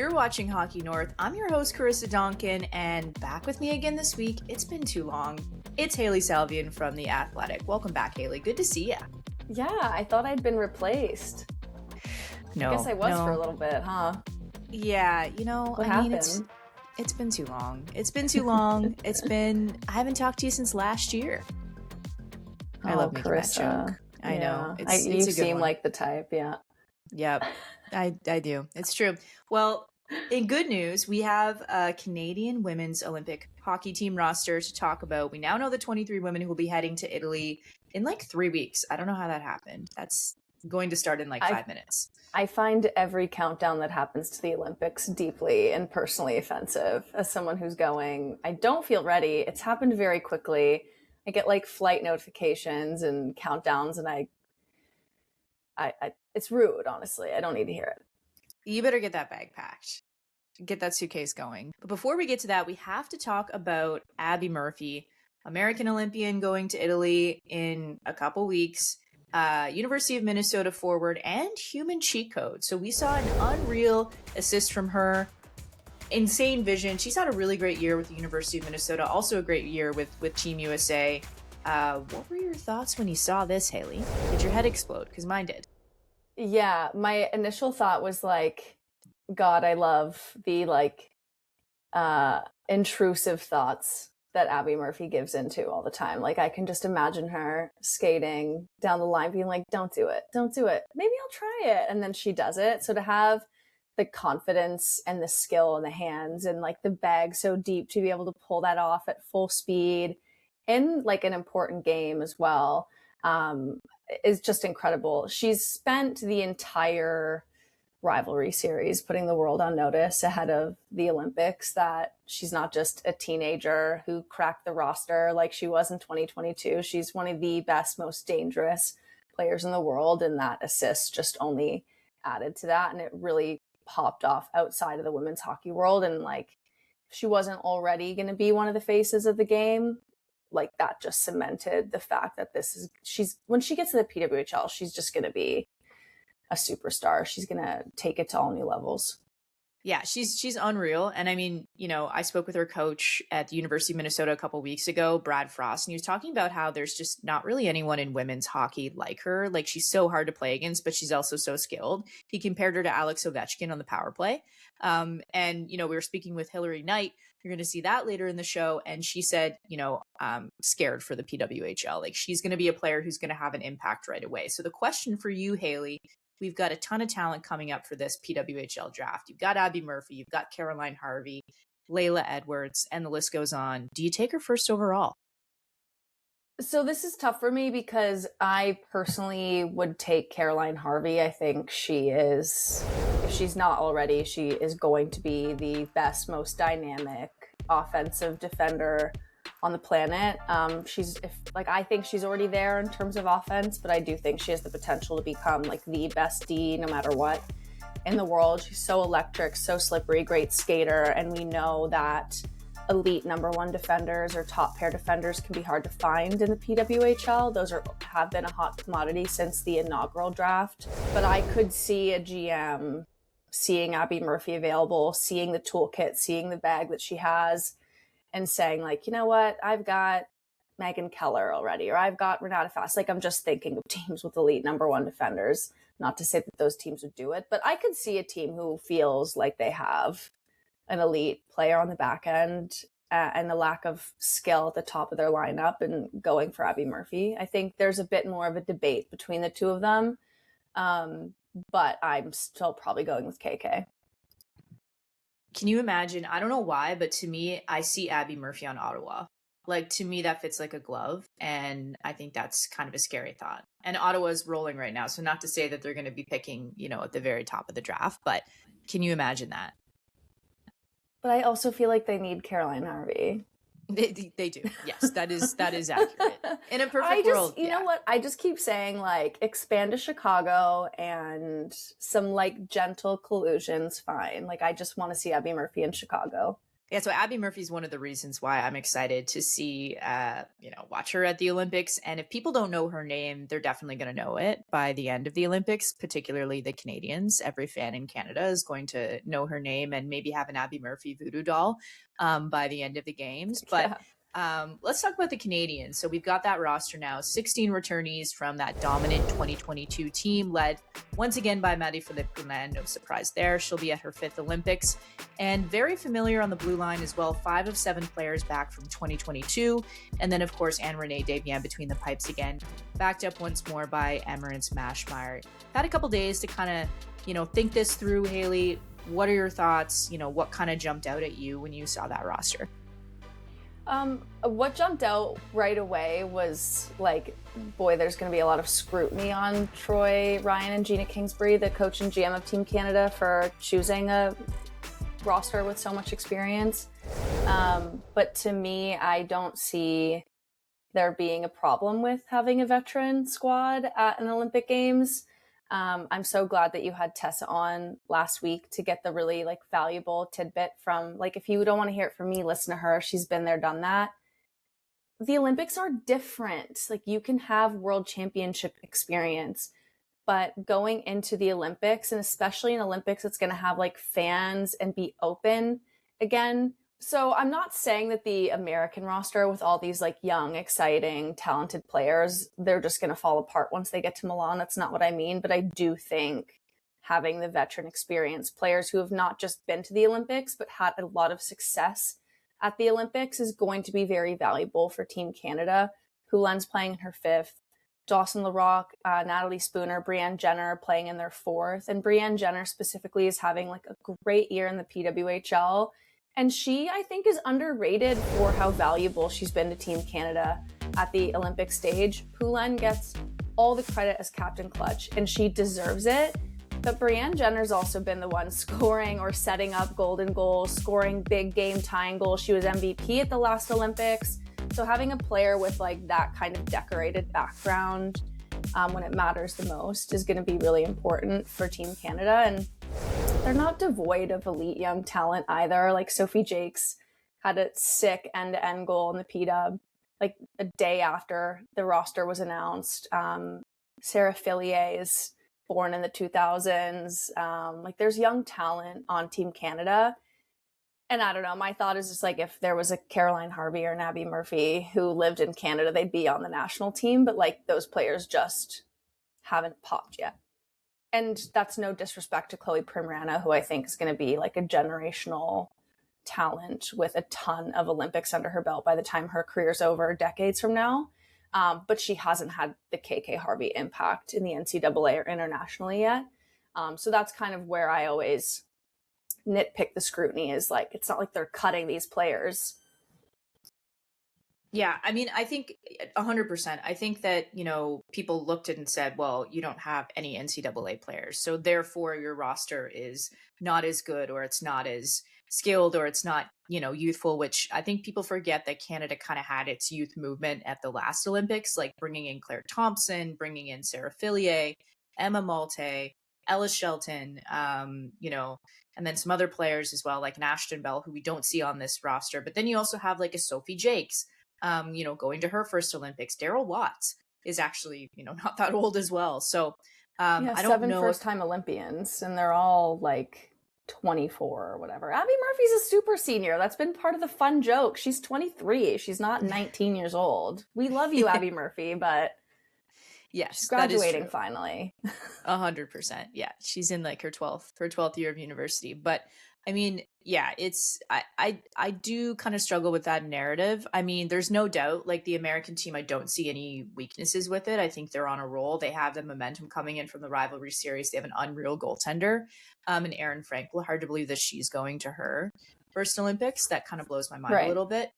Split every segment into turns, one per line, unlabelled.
You're watching Hockey North. I'm your host, Karissa Donkin, and back with me again this week. It's been too long. It's Hailey Salvian from The Athletic. Welcome back, Hailey. Good to see ya.
Yeah, I thought I'd been replaced.
No,
I guess I was for a little bit, huh?
Yeah,
What happened?
It's been too long. It's been too long. I haven't talked to you since last year. I love making
Karissa.
that joke. I know. It's
you
a good
seem
one.
like the type, yeah.
Yep, I do. It's true. Well, in good news, we have a Canadian women's Olympic hockey team roster to talk about. We now know the 23 women who will be heading to Italy in like 3 weeks. I don't know how that happened. That's going to start in like 5 minutes.
I find every countdown that happens to the Olympics deeply and personally offensive. As someone who's going, I don't feel ready. It's happened very quickly. I get like flight notifications and countdowns, and I it's rude, honestly. I don't need to hear it.
You better get that bag packed. Get that suitcase going. But before we get to that, we have to talk about Abbey Murphy, American Olympian going to Italy in a couple weeks, University of Minnesota forward, and human cheat code. So we saw an unreal assist from her. Insane vision. She's had a really great year with the University of Minnesota, also a great year with Team USA. What were your thoughts when you saw this, Hailey? Did your head explode? Because mine did.
Yeah, my initial thought was like, God, I love the intrusive thoughts that Abbey Murphy gives into all the time. Like, I can just imagine her skating down the line being like, don't do it. Maybe I'll try it. And then she does it. So to have the confidence and the skill in the hands and like the bag so deep to be able to pull that off at full speed in like an important game as well, is just incredible. She's spent the entire rivalry series putting the world on notice ahead of the Olympics that she's not just a teenager who cracked the roster like she was in 2022. She's one of the best, most dangerous players in the world, and that assist just only added to that, and it really popped off outside of the women's hockey world. And like, if she wasn't already going to be one of the faces of the game, like that just cemented the fact that when she gets to the PWHL, she's just going to be a superstar. She's going to take it to all new levels.
Yeah, she's unreal. And I mean, I spoke with her coach at the University of Minnesota a couple of weeks ago, Brad Frost, and he was talking about how there's just not really anyone in women's hockey like her. Like, she's so hard to play against, but she's also so skilled. He compared her to Alex Ovechkin on the power play. And, we were speaking with Hilary Knight. You're going to see that later in the show. And she said, scared for the PWHL. Like, she's going to be a player who's going to have an impact right away. So the question for you, Hailey, we've got a ton of talent coming up for this PWHL draft. You've got Abbey Murphy, you've got Caroline Harvey, Layla Edwards, and the list goes on. Do you take her first overall?
So this is tough for me because I personally would take Caroline Harvey. I think she is, if she's not already, she is going to be the best, most dynamic offensive defender on the planet. I think she's already there in terms of offense, but I do think she has the potential to become like the best D no matter what in the world. She's so electric, so slippery, great skater, and we know that elite number one defenders or top pair defenders can be hard to find in the PWHL. Those have been a hot commodity since the inaugural draft. But I could see a GM seeing Abbey Murphy available, seeing the toolkit, seeing the bag that she has, and saying like, you know what, I've got Megan Keller already, or I've got Renata Fast. Like, I'm just thinking of teams with elite number one defenders. Not to say that those teams would do it, but I could see a team who feels like they have an elite player on the back end and the lack of skill at the top of their lineup and going for Abbey Murphy. I think there's a bit more of a debate between the two of them, but I'm still probably going with KK.
Can you imagine? I don't know why, but to me, I see Abbey Murphy on Ottawa. Like, to me, that fits like a glove. And I think that's kind of a scary thought. And Ottawa's rolling right now. So not to say that they're going to be picking, at the very top of the draft, but can you imagine that?
But I also feel like they need Caroline Harvey.
They do. Yes, that is accurate. In a perfect world.
You know what? I just keep saying like expand to Chicago and some like gentle collusion's fine. Like, I just want to see Abbey Murphy in Chicago.
Yeah, so Abbey Murphy is one of the reasons why I'm excited to see, watch her at the Olympics. And if people don't know her name, they're definitely going to know it by the end of the Olympics, particularly the Canadians. Every fan in Canada is going to know her name and maybe have an Abbey Murphy voodoo doll by the end of the games. But
Yeah.
let's talk about the Canadians. So we've got that roster now, 16 returnees from that dominant 2022 team led once again by Marie-Philippe Poulin. No surprise there. She'll be at her 5th Olympics. And very familiar on the blue line as well. 5 of 7 players back from 2022. And then, of course, Anne-Renee Desbiens between the pipes again. Backed up once more by Emmerance Mashmeyer. Had a couple days to kind of, think this through, Hailey. What are your thoughts? What kind of jumped out at you when you saw that roster?
What jumped out right away was like, boy, there's going to be a lot of scrutiny on Troy Ryan and Gina Kingsbury, the coach and GM of Team Canada, for choosing a roster with so much experience. But to me, I don't see there being a problem with having a veteran squad at an Olympic Games. I'm so glad that you had Tessa on last week to get the really valuable tidbit from, if you don't want to hear it from me, listen to her. She's been there, done that. The Olympics are different. You can have world championship experience, but going into the Olympics, and especially in Olympics, it's going to have fans and be open again. So I'm not saying that the American roster with all these young, exciting, talented players, they're just going to fall apart once they get to Milan. That's not what I mean. But I do think having the veteran experience, players who have not just been to the Olympics, but had a lot of success at the Olympics, is going to be very valuable for Team Canada. Poulin's playing in her 5th. Dawson Larocque, Natalie Spooner, Brianne Jenner playing in their 4th. And Brianne Jenner specifically is having a great year in the PWHL. And she, I think, is underrated for how valuable she's been to Team Canada at the Olympic stage. Poulin gets all the credit as captain clutch, and she deserves it. But Brianne Jenner's also been the one scoring or setting up golden goals, scoring big game tying goals. She was MVP at the last Olympics. So having a player with that kind of decorated background when it matters the most is going to be really important for Team Canada. And they're not devoid of elite young talent either. Sophie Jakes had a sick end-to-end goal in the PW, a day after the roster was announced. Sarah Fillier is born in the 2000s. There's young talent on Team Canada. And I don't know, my thought is just if there was a Caroline Harvey or an Abbey Murphy who lived in Canada, they'd be on the national team. But those players just haven't popped yet. And that's no disrespect to Chloe Primrana, who I think is going to be a generational talent with a ton of Olympics under her belt by the time her career's over, decades from now. But she hasn't had the KK Harvey impact in the NCAA or internationally yet. So that's kind of where I always nitpick the scrutiny, is it's not they're cutting these players.
Yeah, I mean, I think 100%. I think that, people looked at and said, well, you don't have any NCAA players. So therefore your roster is not as good, or it's not as skilled, or it's not, youthful, which I think people forget that Canada kind of had its youth movement at the last Olympics, bringing in Claire Thompson, bringing in Sarah Fillier, Emma Malte, Ella Shelton, and then some other players as well, like an Ashton Bell, who we don't see on this roster. But then you also have a Sophie Jakes, going to her first Olympics. Daryl Watts is actually, not that old as well. So I don't
7
know.
first-time Olympians, and they're all 24 or whatever. Abbey Murphy's a super senior. That's been part of the fun joke. She's 23. She's not 19 years old. We love you, Abbey Murphy, but
yes,
she's graduating finally.
100%. Yeah, she's in her 12th year of university. But I mean, yeah, I do kind of struggle with that narrative. I mean, there's no doubt, the American team, I don't see any weaknesses with it. I think they're on a roll. They have the momentum coming in from the rivalry series. They have an unreal goaltender, and Erin Frankel. Hard to believe that she's going to her first Olympics. That kind of blows my mind a little bit.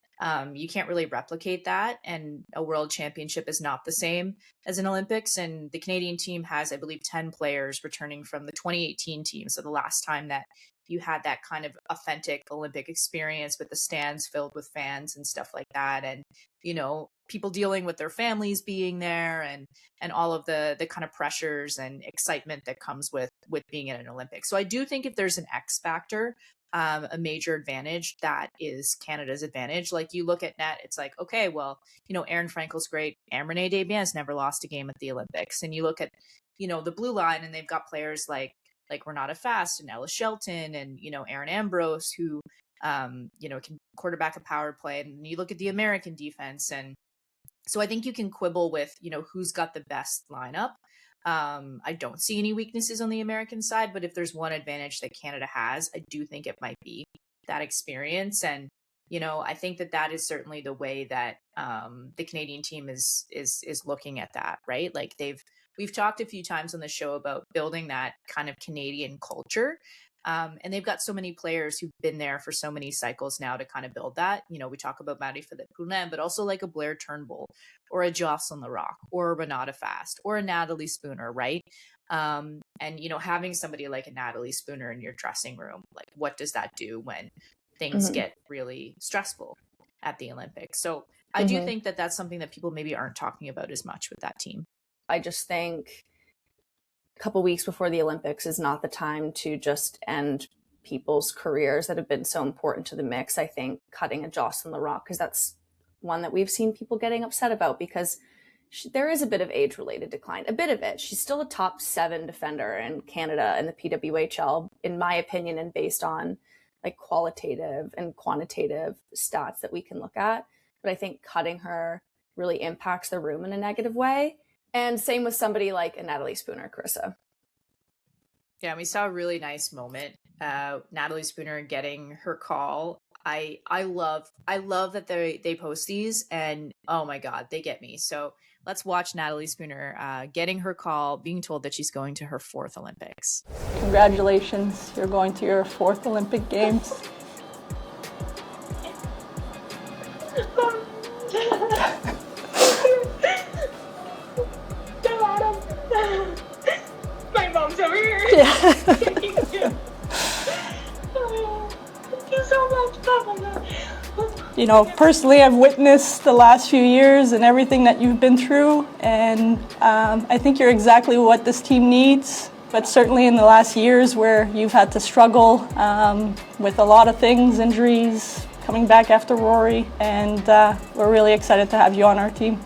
You can't really replicate that, and a world championship is not the same as an Olympics. And the Canadian team has, I believe, 10 players returning from the 2018 team. So the last time that you had that kind of authentic Olympic experience with the stands filled with fans and stuff like that. And, people dealing with their families being there and all of the kind of pressures and excitement that comes with being in an Olympics. So I do think if there's an X factor, a major advantage, that is Canada's advantage. Like you look at net, it's like, okay, well, Erin Frankel's great. Amrene Desbiens never lost a game at the Olympics. And you look at, the blue line, and they've got players like Renata Fast and Ella Shelton and, Erin Ambrose, who, can quarterback a power play. And you look at the American defense. And so I think you can quibble with, who's got the best lineup. I don't see any weaknesses on the American side, but if there's one advantage that Canada has, I do think it might be that experience. And, I think that is certainly the way that the Canadian team is looking at that, right? Like we've talked a few times on the show about building that kind of Canadian culture. And they've got so many players who've been there for so many cycles now to kind of build that. We talk about Marie-Philippe Poulin, but also like a Blair Turnbull or a Jocelyn Larocque or a Renata Fast or a Natalie Spooner, right? And, having somebody like a Natalie Spooner in your dressing room, like what does that do when things get really stressful at the Olympics? So I do think that that's something that people maybe aren't talking about as much with that team.
I just think a couple weeks before the Olympics is not the time to just end people's careers that have been so important to the mix. I think cutting a Jocelyn Larocque, because that's one that we've seen people getting upset about, because there is a bit of age-related decline, a bit of it. She's still a top 7 defender in Canada and the PWHL, in my opinion, and based on like qualitative and quantitative stats that we can look at. But I think cutting her really impacts the room in a negative way. And same with somebody like a Natalie Spooner, Karissa.
Yeah, we saw a really nice moment. Natalie Spooner getting her call. I love that they post these, and oh my God, they get me. So let's watch Natalie Spooner getting her call, being told that she's going to her 4th Olympics.
Congratulations, you're going to your 4th Olympic Games.
My mom's over here.
Yeah.
Thank you. Thank you so much, Papa.
Personally, I've witnessed the last few years and everything that you've been through, and I think you're exactly what this team needs. But certainly in the last years where you've had to struggle with a lot of things, injuries, coming back after Rory, and we're really excited to have you on our team.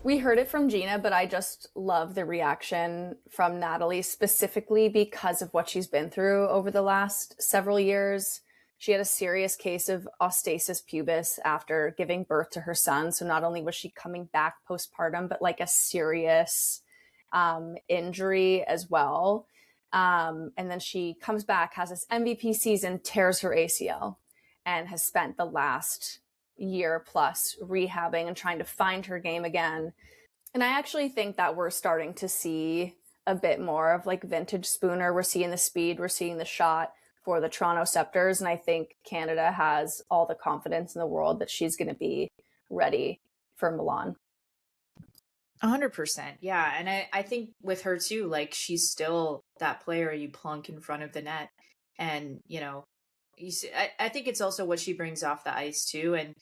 We heard it from Gina, but I just love the reaction from Natalie, specifically because of what she's been through over the last several years. She had a serious case of osteosis pubis after giving birth to her son. So not only was she coming back postpartum, but like a serious injury as well. And then she comes back, has this MVP season, tears her ACL, and has spent the last year plus rehabbing and trying to find her game again. And I actually think that we're starting to see a bit more of like vintage Spooner. We're seeing the speed, we're seeing the shot for the Toronto Scepters. And I think Canada has all the confidence in the world that she's going to be ready for Milan.
100%. Yeah. And I think with her too, like she's still that player you plunk in front of the net. And, you see, I think it's also what she brings off the ice too. And,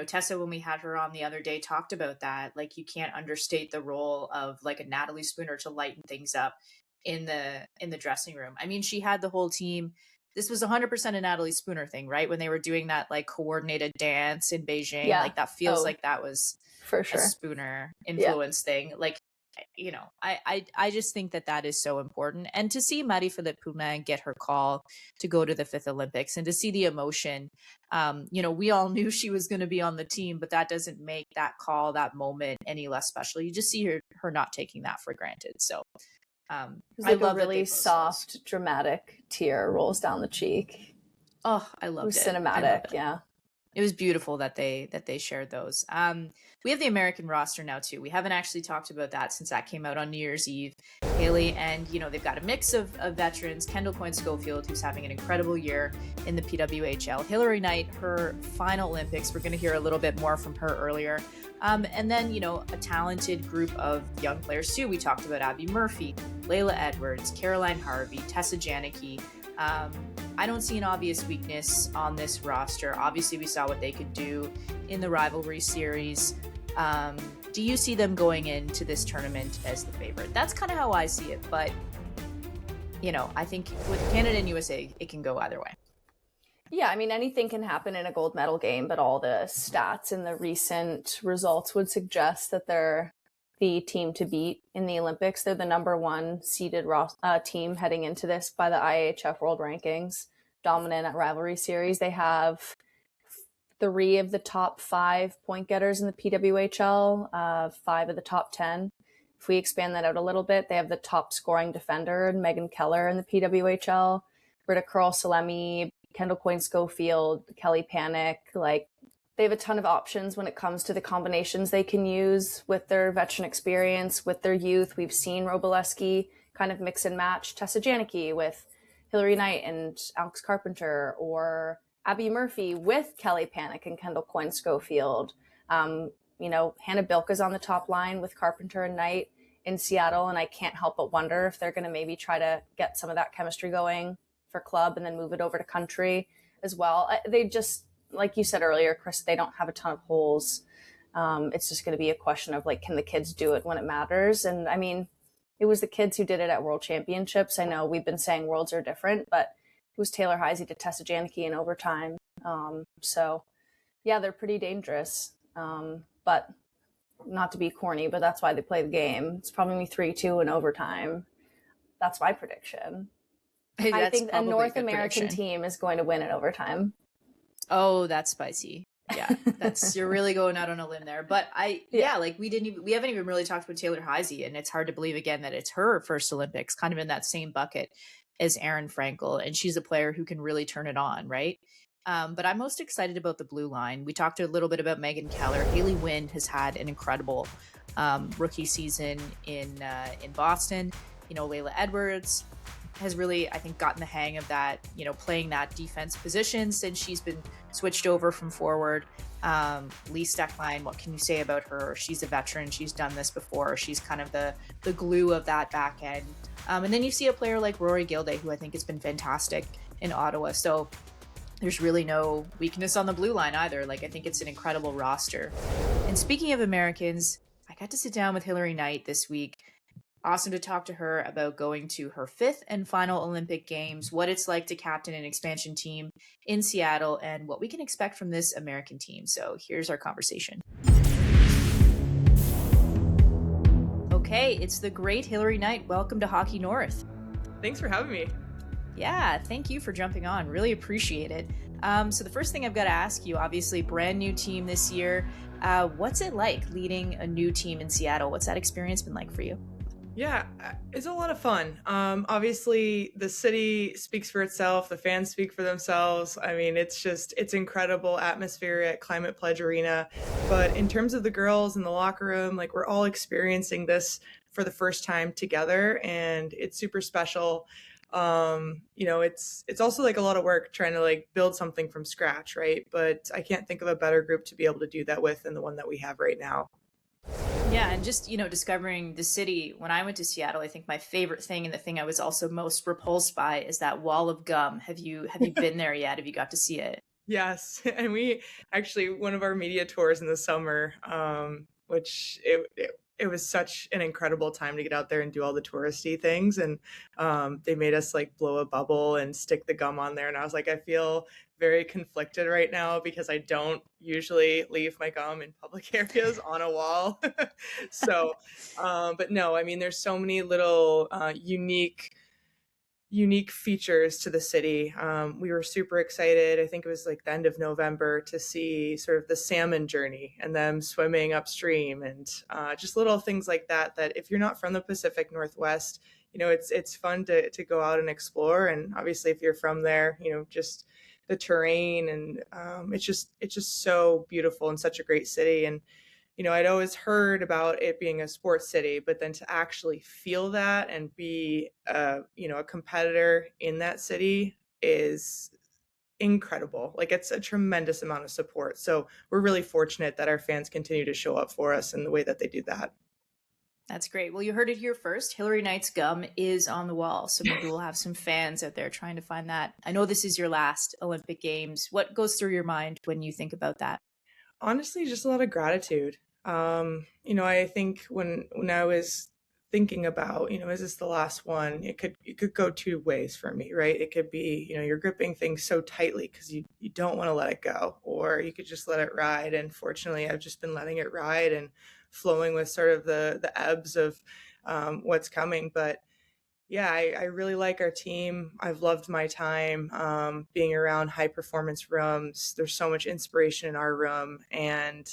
Tessa, when we had her on the other day, talked about that. Like you can't understate the role of like a Natalie Spooner to lighten things up in the dressing room. I mean, she had the whole team. This was 100% a Natalie Spooner thing, right? When they were doing that like coordinated dance in Beijing, like that feels like that was
for sure
a Spooner influence thing. Like, I just think that is so important. And to see Marie-Philippe Poulin get her call to go to the 5th Olympics and to see the emotion, we all knew she was going to be on the team, but that doesn't make that call, that moment any less special. You just see her not taking that for granted. So
I love a really soft, dramatic tear rolls down the cheek.
Oh, I loved it.
Cinematic, yeah.
It was beautiful that they shared those. We have the American roster now too. We haven't actually talked about that since that came out on New Year's Eve. Hailey, and they've got a mix of veterans. Kendall Coyne-Schofield, who's having an incredible year in the PWHL. Hilary Knight, her final Olympics. We're going to hear a little bit more from her earlier. And then, a talented group of young players too. We talked about Abbey Murphy, Layla Edwards, Caroline Harvey, Tessa Janicki. I don't see an obvious weakness on this roster. Obviously, we saw what they could do in the rivalry series. Do you see them going into this tournament as the favorite? That's kind of how I see it, but I think with Canada and USA, it can go either way.
Yeah, I mean, anything can happen in a gold medal game, but all the stats and the recent results would suggest that they're the team to beat in the Olympics. They're the number one seeded team heading into this by the IHF World Rankings, dominant at rivalry series. They have 3 of the top 5 point getters in the PWHL, 5 of the top 10. If we expand that out a little bit, they have the top scoring defender, Megan Keller, in the PWHL, Britta Curl-Salemi, Kendall Coyne-Schofield, Kelly Panic. Like, they have a ton of options when it comes to the combinations they can use with their veteran experience, with their youth. We've seen Roboleski kind of mix and match Tessa Janicki with Hilary Knight and Alex Carpenter, or Abbey Murphy with Kelly Panic and Kendall Coyne-Schofield. Hannah Bilka's on the top line with Carpenter and Knight in Seattle, and I can't help but wonder if they're going to maybe try to get some of that chemistry going for club and then move it over to country as well. They just, like you said earlier, Chris, they don't have a ton of holes. It's just going to be a question of, like, can the kids do it when it matters? And I mean, it was the kids who did it at World Championships. I know we've been saying worlds are different, but it was Taylor Heisey to Tessa Janicki in overtime. So yeah, they're pretty dangerous. But not to be corny, but that's why they play the game. It's probably 3-2 in overtime. That's my prediction. I think a North American team is going to win in overtime.
Oh, that's spicy. Yeah, you're really going out on a limb there. But we haven't even really talked about Taylor Heisey, and it's hard to believe again that it's her first Olympics, kind of in that same bucket as Erin Frankel, and she's a player who can really turn it on, right? But I'm most excited about the blue line. We talked a little bit about Megan Keller. Hailey Wynn has had an incredible rookie season in Boston. Layla Edwards has really, I think, gotten the hang of that, playing that defense position since she's been switched over from forward. Lee Steckline, what can you say about her? She's a veteran. She's done this before. She's kind of the glue of that back end. And then you see a player like Rory Gilday, who I think has been fantastic in Ottawa. So there's really no weakness on the blue line either. Like, I think it's an incredible roster. And speaking of Americans, I got to sit down with Hilary Knight this week. Awesome to talk to her about going to her 5th and final Olympic Games, what it's like to captain an expansion team in Seattle, and what we can expect from this American team. So here's our conversation. Okay, it's the great Hilary Knight. Welcome to Hockey North.
Thanks for having me.
Yeah, thank you for jumping on. Really appreciate it. So the first thing I've got to ask you, obviously brand new team this year. What's it like leading a new team in Seattle? What's that experience been like for you?
Yeah, it's a lot of fun. Obviously, the city speaks for itself. The fans speak for themselves. I mean, it's incredible atmosphere at Climate Pledge Arena. But in terms of the girls in the locker room, like, we're all experiencing this for the first time together, and it's super special. It's also like a lot of work trying to like build something from scratch, right? But I can't think of a better group to be able to do that with than the one that we have right now.
Yeah, and just, discovering the city. When I went to Seattle, I think my favorite thing, and the thing I was also most repulsed by, is that wall of gum. Have you been there yet? Have you got to see it?
Yes, and we actually, one of our media tours in the summer, which it was such an incredible time to get out there and do all the touristy things, and they made us like blow a bubble and stick the gum on there, and I was like, I feel very conflicted right now because I don't usually leave my gum in public areas on a wall. So, but no, I mean, there's so many little unique features to the city. We were super excited. I think it was like the end of November to see sort of the salmon journey and them swimming upstream, and just little things like that if you're not from the Pacific Northwest, it's fun to go out and explore. And obviously if you're from there, just the terrain, and it's just so beautiful and such a great city. And I'd always heard about it being a sports city, but then to actually feel that and be a competitor in that city is incredible. Like, it's a tremendous amount of support. So we're really fortunate that our fans continue to show up for us in the way that they do that.
That's great. Well, you heard it here first. Hilary Knight's gum is on the wall. So maybe we'll have some fans out there trying to find that. I know this is your last Olympic Games. What goes through your mind when you think about that?
Honestly, just a lot of gratitude. I think when I was thinking about, is this the last one? It could go two ways for me, right? It could be, you're gripping things so tightly because you don't want to let it go, or you could just let it ride. And fortunately, I've just been letting it ride and flowing with sort of the ebbs of what's coming. But yeah, I really like our team. I've loved my time being around high performance rooms. There's so much inspiration in our room. And,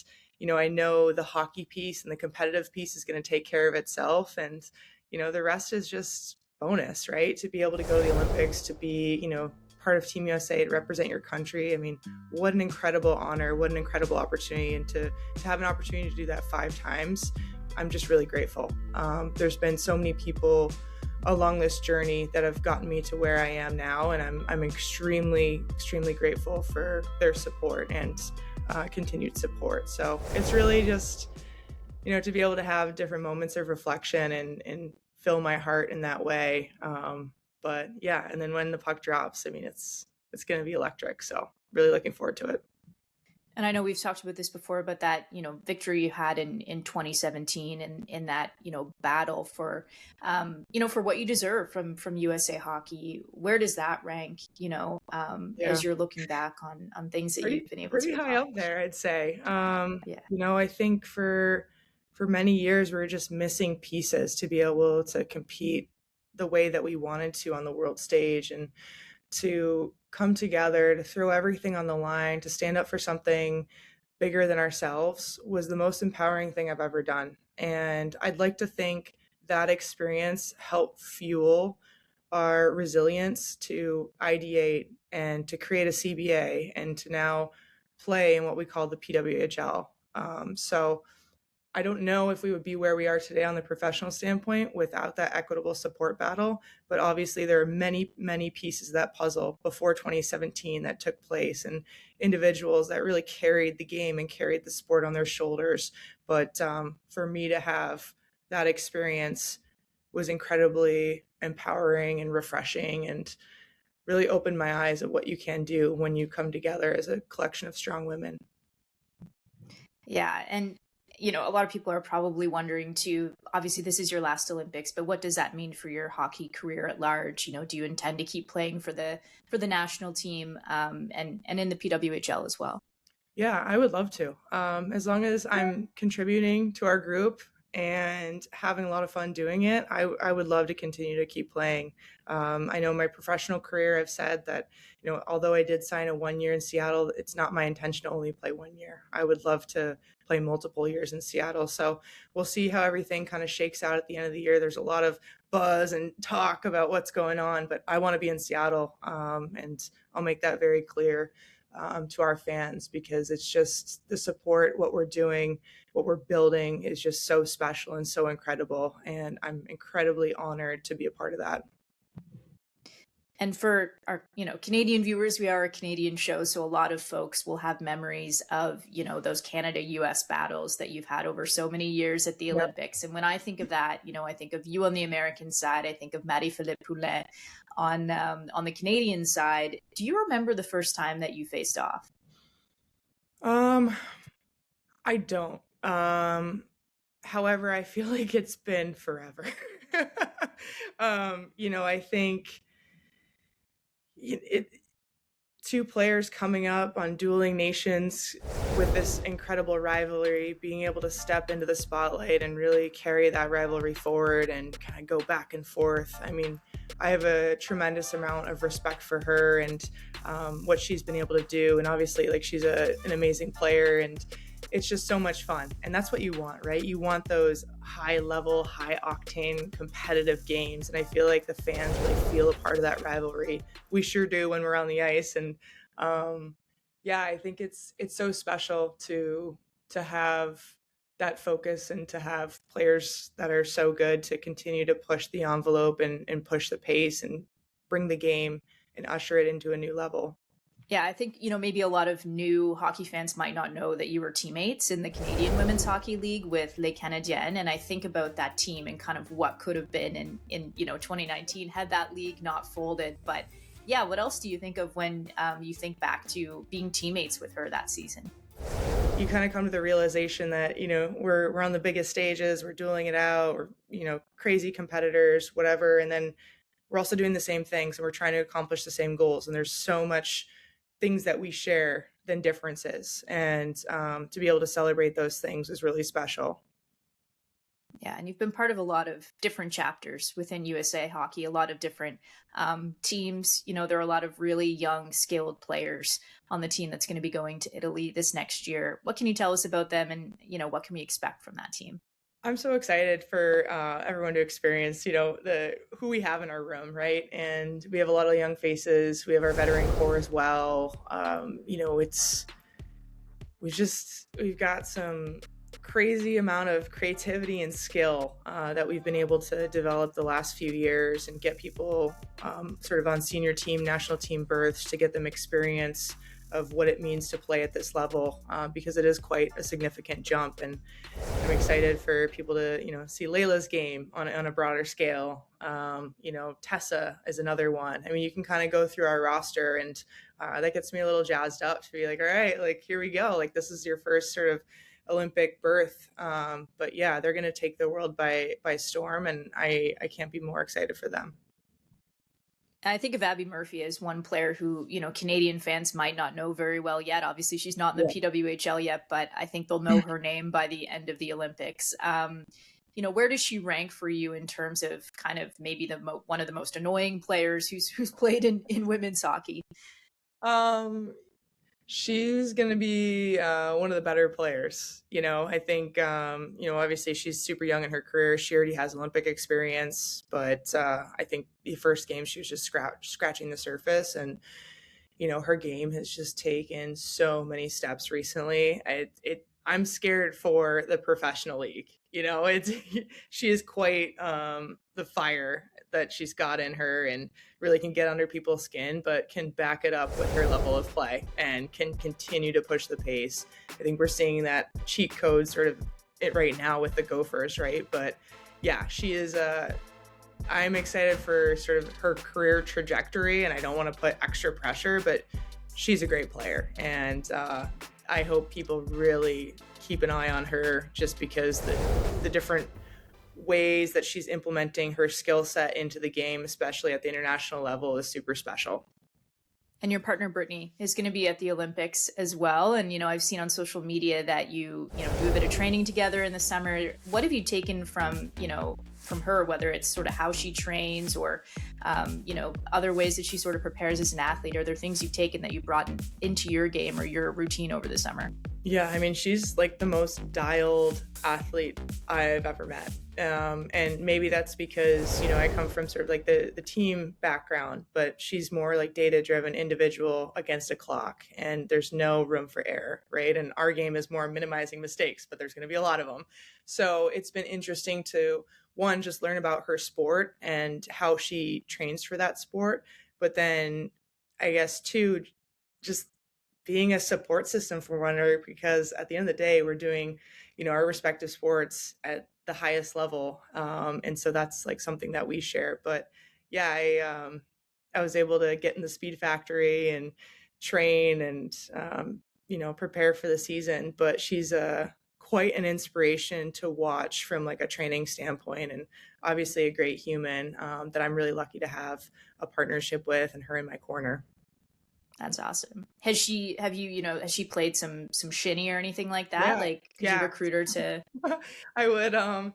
I know the hockey piece and the competitive piece is going to take care of itself. And, the rest is just bonus, right? To be able to go to the Olympics, to be, part of Team USA, to represent your country. I mean, what an incredible honor, what an incredible opportunity. And to have an opportunity to do that 5 times, I'm just really grateful. There's been so many people along this journey that have gotten me to where I am now, and I'm extremely, extremely grateful for their support and continued support. So it's really just, to be able to have different moments of reflection and fill my heart in that way. But yeah, and then when the puck drops, I mean, it's going to be electric. So really looking forward to it.
And I know we've talked about this before, but that, victory you had in 2017 and in that, battle for, for what you deserve from USA Hockey, where does that rank, as you're looking back on things that you've been able to
accomplish? Pretty high up there, I'd say. I think for many years, we were just missing pieces to be able to compete the way that we wanted to on the world stage, and to come together, to throw everything on the line, to stand up for something bigger than ourselves was the most empowering thing I've ever done. And I'd like to think that experience helped fuel our resilience to ideate and to create a CBA and to now play in what we call the PWHL. So I don't know if we would be where we are today on the professional standpoint without that equitable support battle, but obviously there are many, many pieces of that puzzle before 2017 that took place, and individuals that really carried the game and carried the sport on their shoulders. But for me to have that experience was incredibly empowering and refreshing, and really opened my eyes of what you can do when you come together as a collection of strong women.
Yeah, and a lot of people are probably wondering too, obviously this is your last Olympics, but what does that mean for your hockey career at large? Do you intend to keep playing for the national team and in the PWHL as well?
Yeah, I would love to. As long as I'm contributing to our group and having a lot of fun doing it, I would love to continue to keep playing. I know my professional career, I've said that, although I did sign a 1 year in Seattle, it's not my intention to only play 1 year. I would love to play multiple years in Seattle. So we'll see how everything kind of shakes out at the end of the year. There's a lot of buzz and talk about what's going on, but I want to be in Seattle. And I'll make that very clear to our fans, because it's just the support, what we're doing, what we're building is just so special and so incredible. And I'm incredibly honored to be a part of that.
And for our, Canadian viewers, we are a Canadian show, so a lot of folks will have memories of, those Canada-US battles that you've had over so many years at the Olympics. And when I think of that, I think of you on the American side. I think of Marie-Philippe Poulin on the Canadian side. Do you remember the first time that you faced off?
I don't. However, I feel like it's been forever. I think two players coming up on dueling nations with this incredible rivalry, being able to step into the spotlight and really carry that rivalry forward and kind of go back and forth. I mean, I have a tremendous amount of respect for her and what she's been able to do. And obviously, she's an amazing player, and it's just so much fun. And that's what you want, right? You want those high level, high octane competitive games. And I feel like the fans really feel a part of that rivalry. We sure do when we're on the ice. And I think it's so special to have that focus and to have players that are so good to continue to push the envelope and push the pace and bring the game and usher it into a new level.
Yeah, I think, maybe a lot of new hockey fans might not know that you were teammates in the Canadian Women's Hockey League with Les Canadiennes. And I think about that team and kind of what could have been in 2019 had that league not folded. But yeah, what else do you think of when you think back to being teammates with her that season?
you kind of come to the realization that, we're on the biggest stages, we're dueling it out, we're, crazy competitors, whatever. And then we're also doing the same things and we're trying to accomplish the same goals. And there's so much things that we share than differences. And to be able to celebrate those things is really special.
Yeah, and you've been part of a lot of different chapters within USA Hockey, a lot of different teams. There are a lot of really young, skilled players on the team that's going to be going to Italy this next year. What can you tell us about them, and what can we expect from that team?
I'm so excited for everyone to experience, who we have in our room, right? And we have a lot of young faces. We have our veteran core as well. We've got some crazy amount of creativity and skill that we've been able to develop the last few years and get people sort of on senior team, national team berths to get them experience of what it means to play at this level, because it is quite a significant jump. And I'm excited for people to, see Layla's game on a broader scale. Tessa is another one. I mean, you can kind of go through our roster, and that gets me a little jazzed up to be like, all right, like, here we go. Like, this is your first sort of Olympic berth. But yeah, they're going to take the world by storm, and I can't be more excited for them.
I think of Abbey Murphy as one player who, Canadian fans might not know very well yet. Obviously, she's not in the PWHL yet, but I think they'll know her name by the end of the Olympics. Where does she rank for you in terms of kind of maybe one of the most annoying players who's played in women's hockey?
She's going to be one of the better players. I think, obviously she's super young in her career. She already has Olympic experience, but I think the first game she was just scratching the surface. And, her game has just taken so many steps recently. I'm scared for the professional league. She is quite the fire that she's got in her, and really can get under people's skin, but can back it up with her level of play and can continue to push the pace. I think we're seeing that cheat code sort of it right now with the Gophers, right? But yeah, she is I'm excited for sort of her career trajectory, and I don't want to put extra pressure, but she's a great player. And I hope people really keep an eye on her, just because the different ways that she's implementing her skill set into the game, especially at the international level, is super special.
And your partner, Brittany, is going to be at the Olympics as well. And, I've seen on social media that you do a bit of training together in the summer. What have you taken from her, whether it's sort of how she trains or, other ways that she sort of prepares as an athlete? Are there things you've taken that you brought into your game or your routine over the summer?
Yeah, I mean, she's like the most dialed athlete I've ever met. And maybe that's because, I come from sort of like the team background, but she's more like data-driven individual against a clock, and there's no room for error, right? And our game is more minimizing mistakes, but there's going to be a lot of them. So it's been interesting to, one, just learn about her sport and how she trains for that sport. But then I guess two, just being a support system for one another, because at the end of the day, we're doing, our respective sports at the highest level. And so that's like something that we share. But yeah, I was able to get in the Speed Factory and train and, prepare for the season. But she's quite an inspiration to watch from like a training standpoint, and obviously a great human that I'm really lucky to have a partnership with, and her in my corner.
That's awesome. Has she played some shinny or anything like that?
Yeah.
Could you recruit her to?
I would, a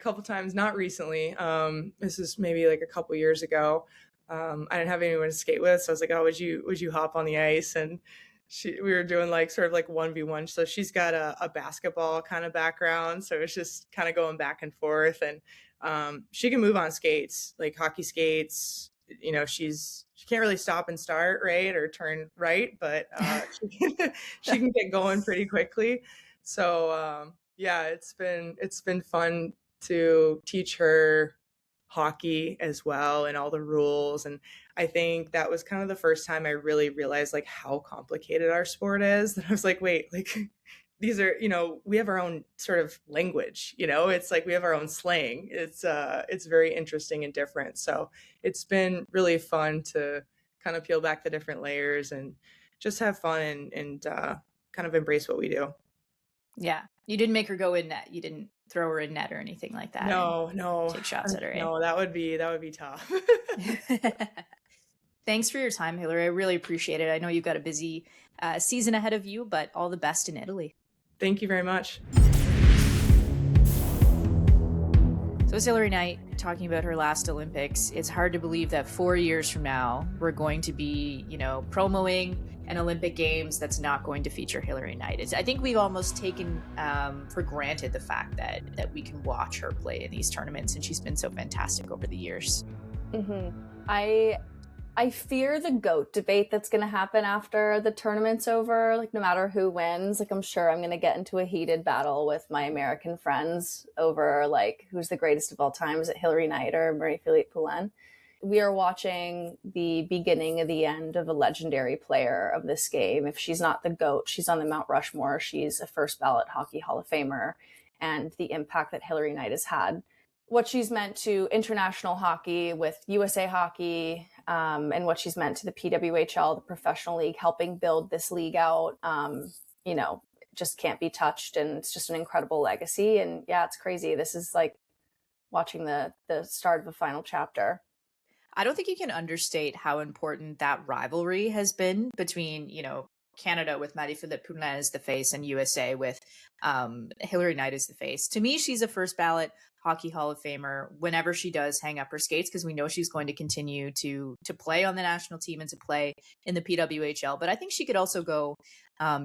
couple times, not recently. This is maybe like a couple years ago. I didn't have anyone to skate with. So I was like, oh, would you hop on the ice? And we were doing like sort of like 1v1. So she's got a basketball kind of background. So it's just kind of going back and forth, and she can move on skates, like hockey skates. She can't really stop and start, right, or turn right, but she can get going pretty quickly. So yeah, it's been fun to teach her hockey as well, and all the rules. And I think that was kind of the first time I really realized like how complicated our sport is. That I was like, wait, like these are, we have our own sort of language, it's like we have our own slang. It's very interesting and different. So it's been really fun to kind of peel back the different layers and just have fun and kind of embrace what we do.
Yeah. You didn't make her go in net. You didn't throw her in net or anything like that.
No.
Take shots at her.
No, that would be tough.
Thanks for your time, Hilary. I really appreciate it. I know you've got a busy season ahead of you, but all the best in Italy.
Thank you very much.
So it's Hilary Knight talking about her last Olympics. It's hard to believe that 4 years from now, we're going to be, promoing an Olympic Games that's not going to feature Hilary Knight. I think we've almost taken for granted the fact that we can watch her play in these tournaments, and she's been so fantastic over the years.
Mm-hmm. I fear the GOAT debate that's going to happen after the tournament's over. Like, no matter who wins, like, I'm sure I'm going to get into a heated battle with my American friends over, like, who's the greatest of all time. Is it Hilary Knight or Marie-Philippe Poulin? We are watching the beginning of the end of a legendary player of this game. If she's not the GOAT, she's on the Mount Rushmore. She's a first ballot Hockey Hall of Famer, and the impact that Hilary Knight has had, what she's meant to international hockey with USA Hockey, and what she's meant to the PWHL, the professional league, helping build this league out, just can't be touched. And it's just an incredible legacy. And yeah, it's crazy. This is like watching the start of a final chapter.
I don't think you can understate how important that rivalry has been between, Canada with Marie-Philippe Poulin as the face and USA with Hilary Knight as the face. To me, she's a first ballot Hockey Hall of Famer whenever she does hang up her skates, because we know she's going to continue to play on the national team and to play in the PWHL. But I think she could also go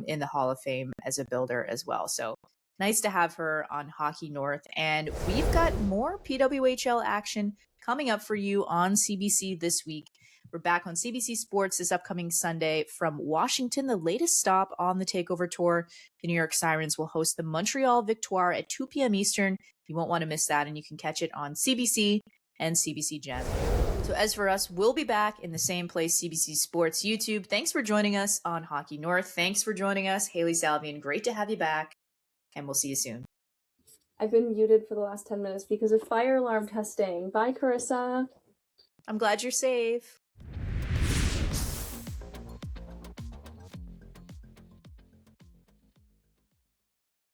in the Hall of Fame as a builder as well. So nice to have her on Hockey North. And we've got more PWHL action coming up for you on CBC this week. We're back on CBC Sports this upcoming Sunday from Washington, the latest stop on the Takeover Tour. The New York Sirens will host the Montreal Victoire at 2 p.m. Eastern. You won't want to miss that, and you can catch it on CBC and CBC Gem. So as for us, we'll be back in the same place, CBC Sports YouTube. Thanks for joining us on Hockey North. Thanks for joining us, Hailey Salvian. Great to have you back, and we'll see you soon.
I've been muted for the last 10 minutes because of fire alarm testing. Bye, Karissa.
I'm glad you're safe.